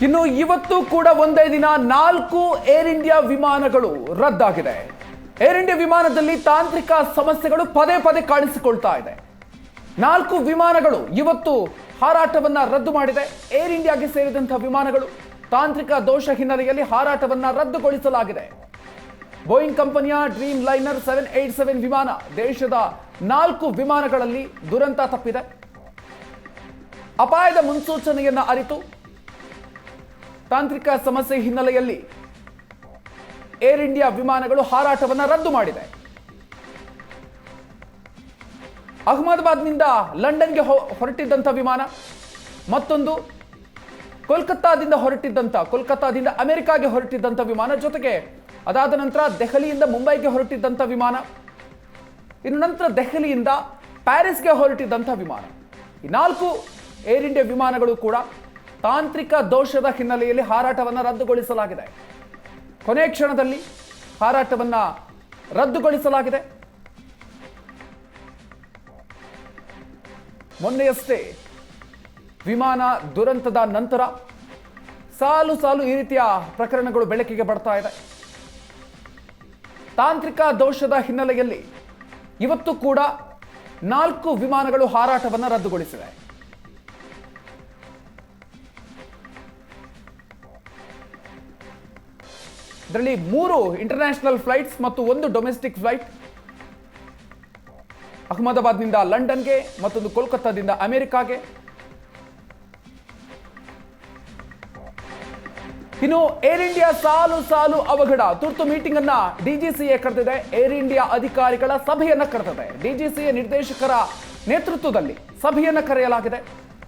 ಇನ್ನು ಇವತ್ತು ಕೂಡ ಒಂದೇ ದಿನ 4 ಏರ್ ಇಂಡಿಯಾ ವಿಮಾನಗಳು ರದ್ದಾಗಿದೆ. ಏರ್ ಇಂಡಿಯಾ ವಿಮಾನದಲ್ಲಿ ತಾಂತ್ರಿಕ ಸಮಸ್ಯೆಗಳು ಪದೇ ಪದೇ ಕಾಣಿಸಿಕೊಳ್ತಾ ಇದೆ. 4 ವಿಮಾನಗಳು ಇವತ್ತು ಹಾರಾಟವನ್ನ ರದ್ದು ಮಾಡಿದೆ. ಏರ್ ಇಂಡಿಯಾಗೆ ಸೇರಿದಂತಹ ವಿಮಾನಗಳು ತಾಂತ್ರಿಕ ದೋಷ ಹಿನ್ನೆಲೆಯಲ್ಲಿ ಹಾರಾಟವನ್ನ ರದ್ದುಗೊಳಿಸಲಾಗಿದೆ. ಬೋಯಿಂಗ್ ಕಂಪನಿಯ ಡ್ರೀಮ್ ಲೈನರ್ 787 ವಿಮಾನ ದೇಶದ 4 ವಿಮಾನಗಳಲ್ಲಿ ದುರಂತ ತಪ್ಪಿದೆ. ಅಪಾಯದ ಮುನ್ಸೂಚನೆಯನ್ನ ಅರಿತು ತಾಂತ್ರಿಕ ಸಮಸ್ಯೆ ಹಿನ್ನೆಲೆಯಲ್ಲಿ ಏರ್ ಇಂಡಿಯಾ ವಿಮಾನಗಳು ಹಾರಾಟವನ್ನು ರದ್ದು ಮಾಡಿದೆ. ಅಹಮದಾಬಾದ್ನಿಂದ ಲಂಡನ್ಗೆ ಹೊರಟಿದ್ದಂಥ ವಿಮಾನ, ಮತ್ತೊಂದು ಕೋಲ್ಕತ್ತಾದಿಂದ ಅಮೆರಿಕಾಗೆ ಹೊರಟಿದ್ದಂಥ ವಿಮಾನ, ಜೊತೆಗೆ ಅದಾದ ನಂತರ ದೆಹಲಿಯಿಂದ ಮುಂಬೈಗೆ ಹೊರಟಿದ್ದಂಥ ವಿಮಾನ, ಇನ್ನು ನಂತರ ದೆಹಲಿಯಿಂದ ಪ್ಯಾರಿಸ್ಗೆ ಹೊರಟಿದ್ದಂಥ ವಿಮಾನ. ಈ 4 ಏರ್ ಇಂಡಿಯಾ ವಿಮಾನಗಳು ಕೂಡ ತಾಂತ್ರಿಕ ದೋಷದ ಹಿನ್ನೆಲೆಯಲ್ಲಿ ಹಾರಾಟವನ್ನು ರದ್ದುಗೊಳಿಸಲಾಗಿದೆ. ಕೊನೆಯ ಕ್ಷಣದಲ್ಲಿ ಹಾರಾಟವನ್ನು ರದ್ದುಗೊಳಿಸಲಾಗಿದೆ. ಮೊನ್ನೆಯಷ್ಟೇ ವಿಮಾನ ದುರಂತದ ನಂತರ ಸಾಲು ಈ ರೀತಿಯ ಪ್ರಕರಣಗಳು ಬೆಳಕಿಗೆ ಬರ್ತಾ ಇದೆ. ತಾಂತ್ರಿಕ ದೋಷದ ಹಿನ್ನೆಲೆಯಲ್ಲಿ ಇವತ್ತು ಕೂಡ 4 ವಿಮಾನಗಳು ಹಾರಾಟವನ್ನು ರದ್ದುಗೊಳಿಸಿವೆ. ಇದರಲ್ಲಿ 3 ಇಂಟರ್ನ್ಯಾಷನಲ್ ಫ್ಲೈಟ್ಸ್ ಮತ್ತು 1 ಡೊಮೆಸ್ಟಿಕ್ ಫ್ಲೈಟ್. ಅಹಮದಾಬಾದ್ನಿಂದ ಲಂಡನ್ಗೆ, ಮತ್ತೊಂದು ಕೋಲ್ಕತ್ತಾದಿಂದ ಅಮೆರಿಕಾಗೆ. ಇನ್ನು ಏರ್ ಇಂಡಿಯಾ ಸಾಲು ಅವಘಡ. ತುರ್ತು ಮೀಟಿಂಗ್ ಅನ್ನ ಡಿಜಿಸಿಎ ಕರೆದಿದೆ. ಏರ್ ಇಂಡಿಯಾ ಅಧಿಕಾರಿಗಳ ಸಭೆಯನ್ನ ಕರೆದಿದೆ. ಡಿಜಿಸಿಎ ನಿರ್ದೇಶಕರ ನೇತೃತ್ವದಲ್ಲಿ ಸಭೆಯನ್ನ ಕರೆಯಲಾಗಿದೆ.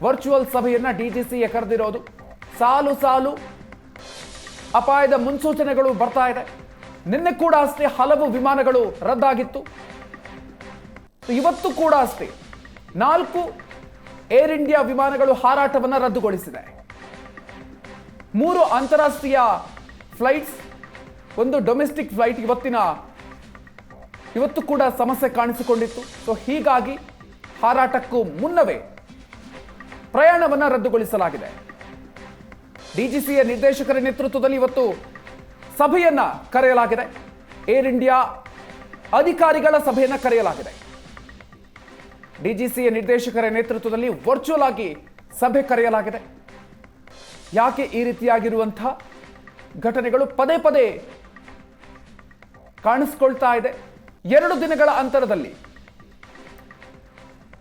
ವರ್ಚುವಲ್ ಸಭೆಯನ್ನ ಡಿಜಿಸಿಎ ಕರೆದಿರೋದು. ಸಾಲು ಅಪಾಯದ ಮುನ್ಸೂಚನೆಗಳು ಬರ್ತಾ ಇದೆ. ನಿನ್ನೆ ಕೂಡ ಅಷ್ಟೇ ಹಲವು ವಿಮಾನಗಳು ರದ್ದಾಗಿತ್ತು. ಇವತ್ತು ಕೂಡ ಅಷ್ಟೇ 4 ಏರ್ ಇಂಡಿಯಾ ವಿಮಾನಗಳು ಹಾರಾಟವನ್ನು ರದ್ದುಗೊಳಿಸಿದೆ. 3 ಅಂತಾರಾಷ್ಟ್ರೀಯ ಫ್ಲೈಟ್ಸ್, 1 ಡೊಮೆಸ್ಟಿಕ್ ಫ್ಲೈಟ್ ಇವತ್ತು ಕೂಡ ಸಮಸ್ಯೆ ಕಾಣಿಸಿಕೊಂಡಿತ್ತು. ಸೊ ಹೀಗಾಗಿ ಹಾರಾಟಕ್ಕೂ ಮುನ್ನವೇ ಪ್ರಯಾಣವನ್ನು ರದ್ದುಗೊಳಿಸಲಾಗಿದೆ. ಡಿಜಿಸಿಎ ನಿರ್ದೇಶಕರ ನೇತೃತ್ವದಲ್ಲಿ ಇವತ್ತು ಸಭೆಯನ್ನ ಕರೆಯಲಾಗಿದೆ. ಏರ್ ಇಂಡಿಯಾ ಅಧಿಕಾರಿಗಳ ಸಭೆಯನ್ನ ಕರೆಯಲಾಗಿದೆ. ಡಿಜಿಸಿಎ ನಿರ್ದೇಶಕರ ನೇತೃತ್ವದಲ್ಲಿ ವರ್ಚುವಲ್ ಆಗಿ ಸಭೆ ಕರೆಯಲಾಗಿದೆ. ಯಾಕೆ ಈ ರೀತಿಯಾಗಿರುವಂತಹ ಘಟನೆಗಳು ಪದೇ ಪದೇ ಕಾಣಿಸ್ಕೊಳ್ತಾ ಇದೆ? 2 ದಿನಗಳ ಅಂತರದಲ್ಲಿ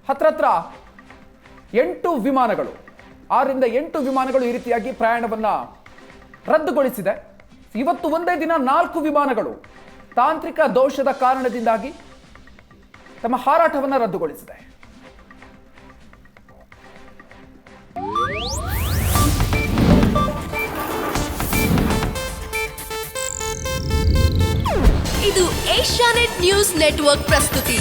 ಹತ್ರ 8 ವಿಮಾನಗಳು, 6 ರಿಂದ 8 ವಿಮಾನಗಳು ಈ ರೀತಿಯಾಗಿ ಪ್ರಯಾಣವನ್ನ ರದ್ದುಗೊಳಿಸಿದೆ. ಇವತ್ತು ಒಂದೇ ದಿನ 4 ವಿಮಾನಗಳು ತಾಂತ್ರಿಕ ದೋಷದ ಕಾರಣದಿಂದಾಗಿ ತಮ್ಮ ಹಾರಾಟವನ್ನು ರದ್ದುಗೊಳಿಸಿದೆ. ಇದು ಏಷ್ಯಾನೆಟ್ ನ್ಯೂಸ್ ನೆಟ್ವರ್ಕ್ ಪ್ರಸ್ತುತಿ.